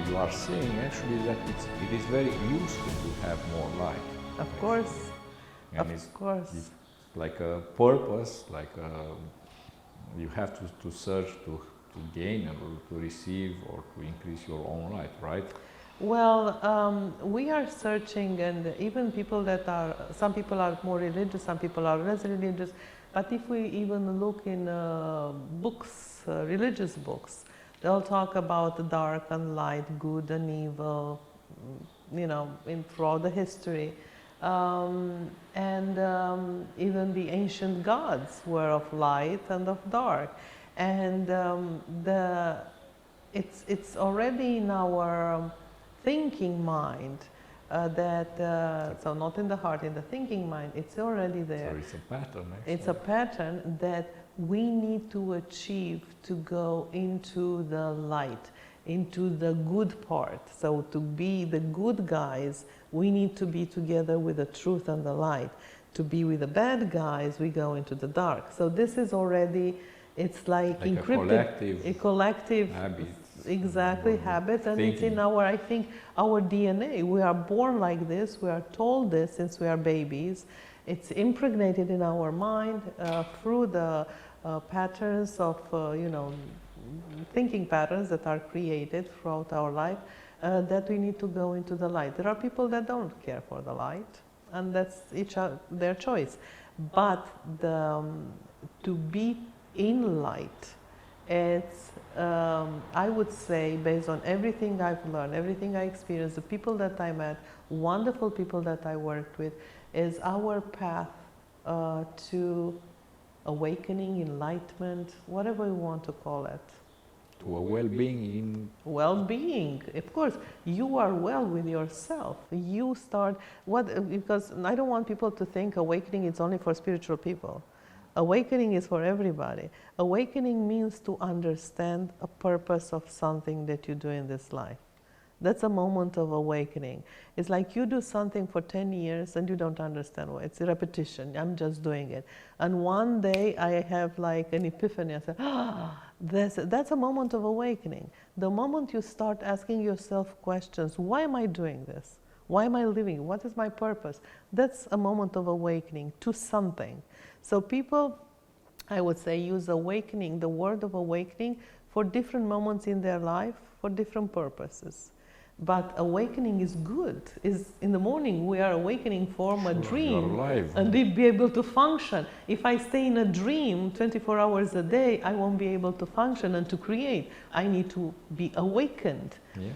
you are saying actually that it is very useful to have more light. Of course. And Of course. it's like a purpose, like you have to search to gain or to receive or to increase your own light, right? Well, we are searching, and even people that are, some people are more religious, some people are less religious, but if we even look in books, religious books, they'll talk about dark and light, good and evil, you know, throughout the history. Even the ancient gods were of light and of dark. And it's already in our thinking mind so not in the heart, in the thinking mind, it's already there. So it's a pattern, actually. It's a pattern that we need to achieve to go into the light, into the good part. So to be the good guys, we need to be together with the truth and the light. To be with the bad guys, we go into the dark. So this is already, it's like encrypted, a collective habit. Exactly, habit, and it's in our, I think, our DNA. We are born like this, we are told this since we are babies. It's impregnated in our mind through the patterns of, you know, thinking patterns that are created throughout our life, that we need to go into the light. There are people that don't care for the light, and that's their choice. But to be in light, it's, I would say, based on everything I've learned, everything I experienced, the people that I met, wonderful people that I worked with, is our path to awakening, enlightenment, whatever you want to call it. To a well-being. Well-being, of course. You are well with yourself. You start, because I don't want people to think awakening is only for spiritual people. Awakening is for everybody. Awakening means to understand a purpose of something that you do in this life. That's a moment of awakening. It's like you do something for 10 years and you don't understand why. It's a repetition. I'm just doing it. And one day I have like an epiphany. I say, that's a moment of awakening. The moment you start asking yourself questions, why am I doing this? Why am I living? What is my purpose? That's a moment of awakening to something. So people, I would say, use awakening, the word of awakening, for different moments in their life, for different purposes. But awakening is good. Is in the morning we are awakening from a dream and be able to function. If I stay in a dream 24 hours a day, I won't be able to function and to create. I need to be awakened. Yeah.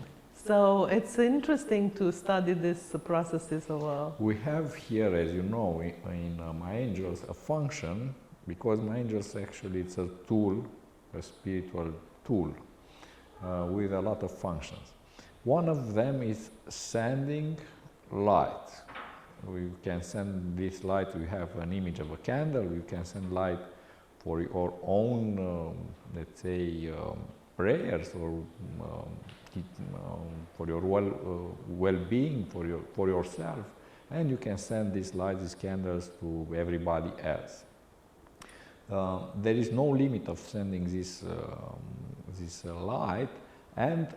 So it's interesting to study these processes of. We have here, as you know, in MyAngels, a function, because MyAngels actually it's a tool, a spiritual tool, with a lot of functions. One of them is sending light. We can send this light. We have an image of a candle. You can send light for your own, let's say, prayers, or for your well-being, for yourself, and you can send this light, these candles, to everybody else. There is no limit of sending this light, and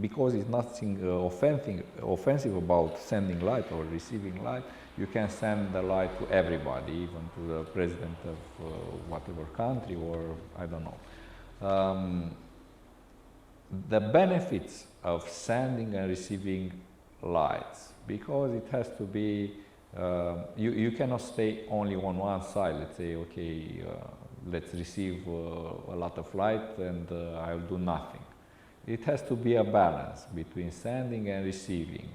because it's nothing offensive about sending light or receiving light, you can send the light to everybody, even to the president of whatever country, or I don't know. The benefits of sending and receiving lights, because it has to be, you cannot stay only on one side. Let's say, okay, let's receive a lot of light and I'll do nothing. It has to be a balance between sending and receiving.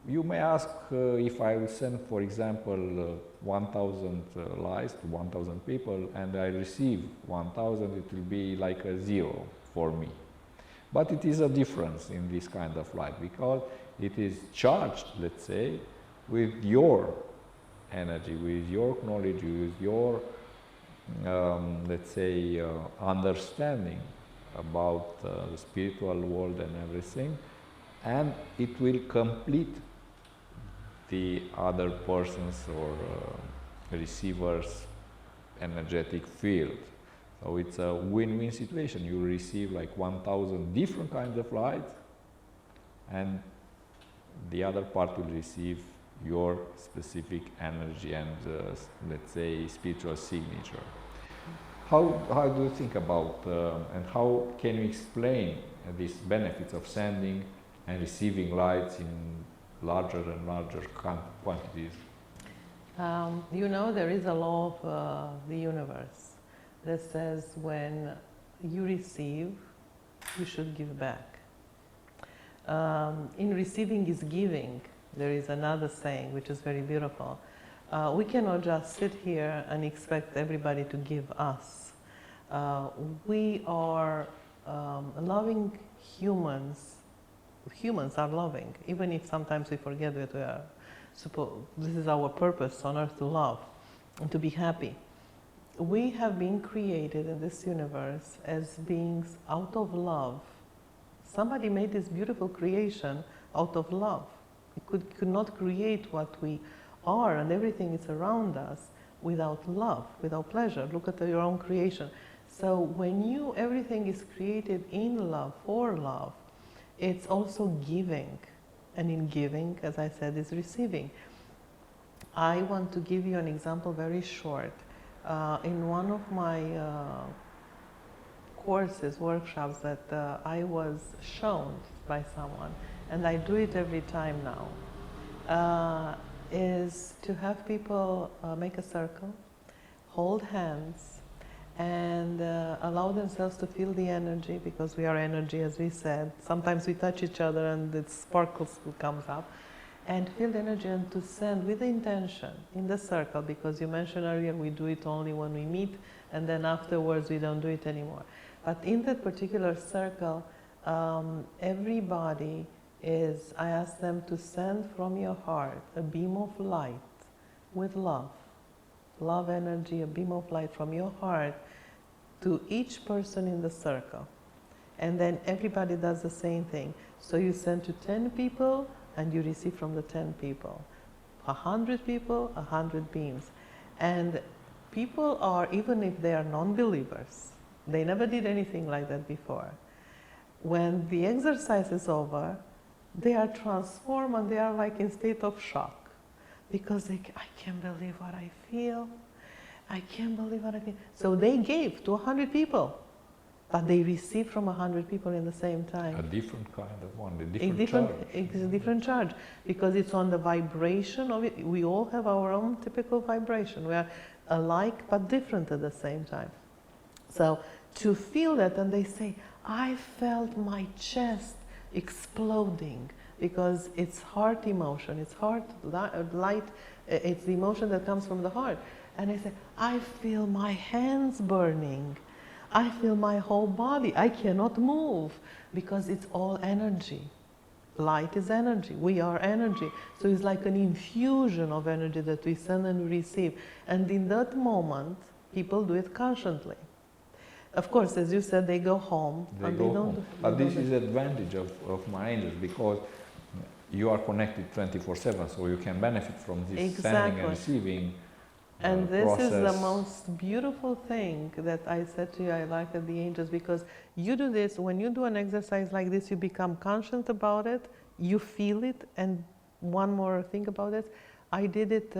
You may ask if I will send, for example, 1,000 lights to 1,000 people and I receive 1,000, it will be like a zero for me. But it is a difference in this kind of light, because it is charged, let's say, with your energy, with your knowledge, with your, let's say, understanding about the spiritual world and everything, and it will complete the other person's or receiver's energetic field. So it's a win-win situation. You receive like 1,000 different kinds of light, and the other part will receive your specific energy and let's say spiritual signature. How do you think about and how can you explain these benefits of sending and receiving lights in larger and larger quantities? You know, there is a law of the universe that says when you receive, you should give back. In receiving is giving. There is another saying which is very beautiful. We cannot just sit here and expect everybody to give us. We are loving humans. Humans are loving, even if sometimes we forget that we are this is our purpose on earth, to love and to be happy. We have been created in this universe as beings out of love. Somebody made this beautiful creation out of love. We could not create what we are and everything is around us without love, without pleasure. Look at your own creation. So when everything is created in love, for love, it's also giving. And in giving, as I said, is receiving. I want to give you an example very short. In one of my courses, workshops that I was shown by someone, and I do it every time now, is to have people make a circle, hold hands, and allow themselves to feel the energy, because we are energy, as we said. Sometimes we touch each other and it sparkles comes up, and feel the energy and to send with the intention in the circle, because you mentioned earlier we do it only when we meet and then afterwards we don't do it anymore. But in that particular circle, everybody I ask them to send from your heart a beam of light with love. Love energy, a beam of light from your heart to each person in the circle. And then everybody does the same thing. So you send to 10 people and you receive from the 10 people. 100 people, 100 beams. And people are, even if they are non-believers, they never did anything like that before. When the exercise is over, they are transformed and they are like in state of shock. Because I can't believe what I feel. I can't believe what I feel. So they gave to 100 people, but they received from 100 people in the same time. A different kind of one, a different charge. It's a different charge, because it's on the vibration of it. We all have our own typical vibration. We are alike but different at the same time. So to feel that, and they say, I felt my chest exploding, because it's heart emotion, it's heart light, it's the emotion that comes from the heart. And I say, I feel my hands burning, I feel my whole body, I cannot move, because it's all energy. Light is energy, we are energy. So it's like an infusion of energy that we send and receive. And in that moment, people do it consciously. Of course, as you said, they go home. They don't. But this is the advantage of MyAngels, because you are connected 24/7, so you can benefit from this sending and receiving and this process. Is the most beautiful thing that I said to you, I like at the angels, because you do this, when you do an exercise like this, you become conscious about it, you feel it. And one more thing about it, I did it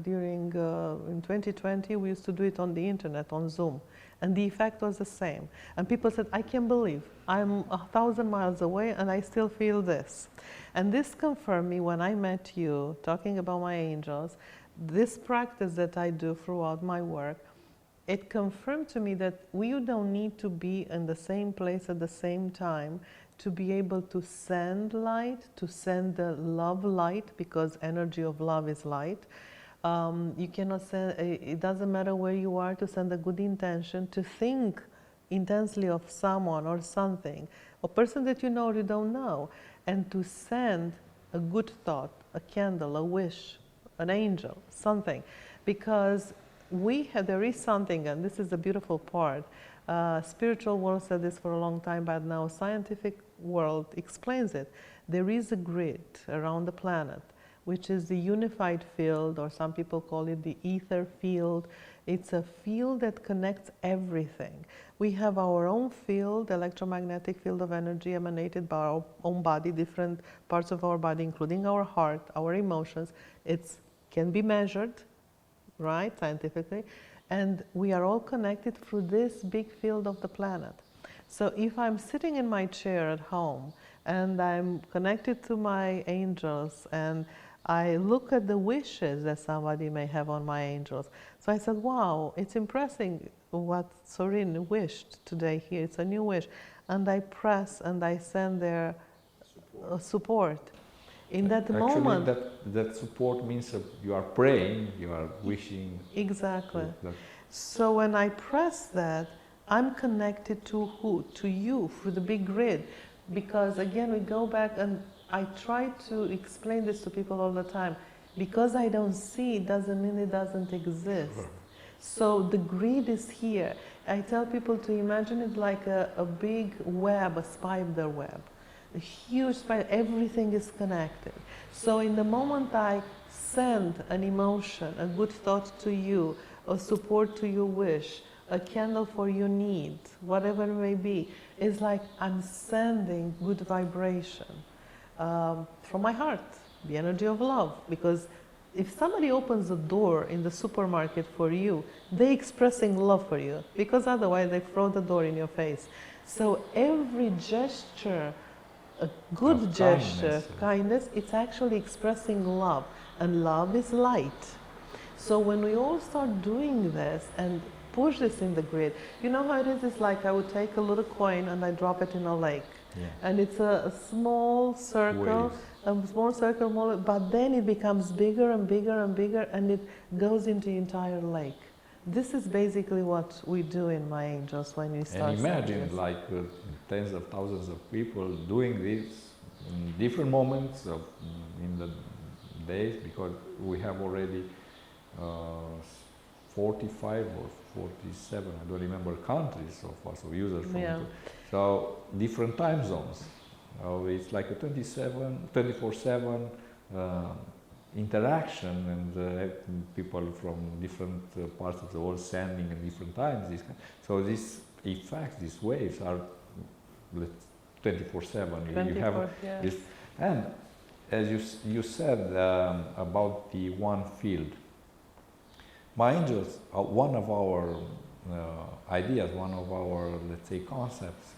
during, in 2020, we used to do it on the internet, on Zoom. And the effect was the same. And people said, I can't believe, I'm 1,000 miles away and I still feel this. And this confirmed me when I met you, talking about my angels, this practice that I do throughout my work, it confirmed to me that we don't need to be in the same place at the same time to be able to send light, to send the love light, because energy of love is light. You cannot send, it doesn't matter where you are, to send a good intention, to think intensely of someone or something, a person that you know or you don't know, and to send a good thought, a candle, a wish, an angel, something. Because there is something, and this is the beautiful part, spiritual world said this for a long time, but now scientific world explains it. There is a grid around the planet which is the unified field, or some people call it the ether field. It's a field that connects everything. We have our own field, electromagnetic field of energy emanated by our own body, different parts of our body, including our heart, our emotions. It can be measured, right, scientifically, and we are all connected through this big field of the planet. So if I'm sitting in my chair at home and I'm connected to my angels and I look at the wishes that somebody may have on my angels. So I said, wow, it's impressing what Sorin wished today here. It's a new wish. And I press and I send their support. In that moment... that support means that you are praying, you are wishing. Exactly. So when I press that, I'm connected to who? To you, through the big grid. Because again, we go back, and I try to explain this to people all the time. Because I don't see it doesn't mean it doesn't exist. So the grid is here. I tell people to imagine it like a big web, a spider web. A huge spider, everything is connected. So in the moment I send an emotion, a good thought to you, a support to your wish, a candle for your need, whatever it may be, it's like I'm sending good vibration from my heart, the energy of love. Because if somebody opens a door in the supermarket for you, they're expressing love for you, because otherwise they throw the door in your face. So every gesture, a good gesture, kindness, it's actually expressing love, and love is light. So when we all start doing this and push this in the grid, you know how it is? It's like I would take a little coin and I drop it in a lake. Yeah. And it's a small circle, but then it becomes bigger and bigger and bigger, and it goes into the entire lake. This is basically what we do in My Angels when we start. And imagine like tens of thousands of people doing this in different moments in the days, because we have already 45 or 47, I don't remember, countries so far, so users from so different time zones. It's like a 24/7 interaction, and people from different parts of the world sending at different times. So these effects, these waves are 24/7. You have this, and as you said about the one field. My Angels, one of our ideas, one of our, let's say, concepts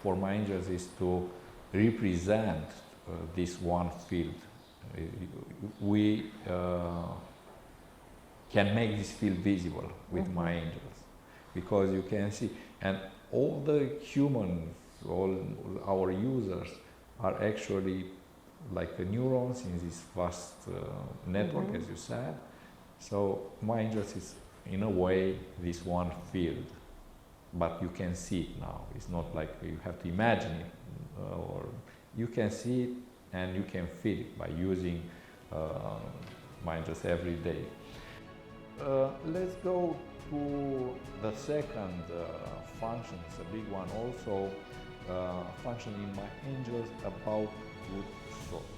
for My Angels is to represent this one field. We can make this field visible with My Angels, because you can see, and all the humans, all our users are actually like the neurons in this vast network, as you said. So My Angels is, in a way, this one field, but you can see it now. It's not like you have to imagine it, or you can see it and you can feel it by using My Angels every day. Let's go to the second function. It's a big one also, function in My Angels about good thoughts.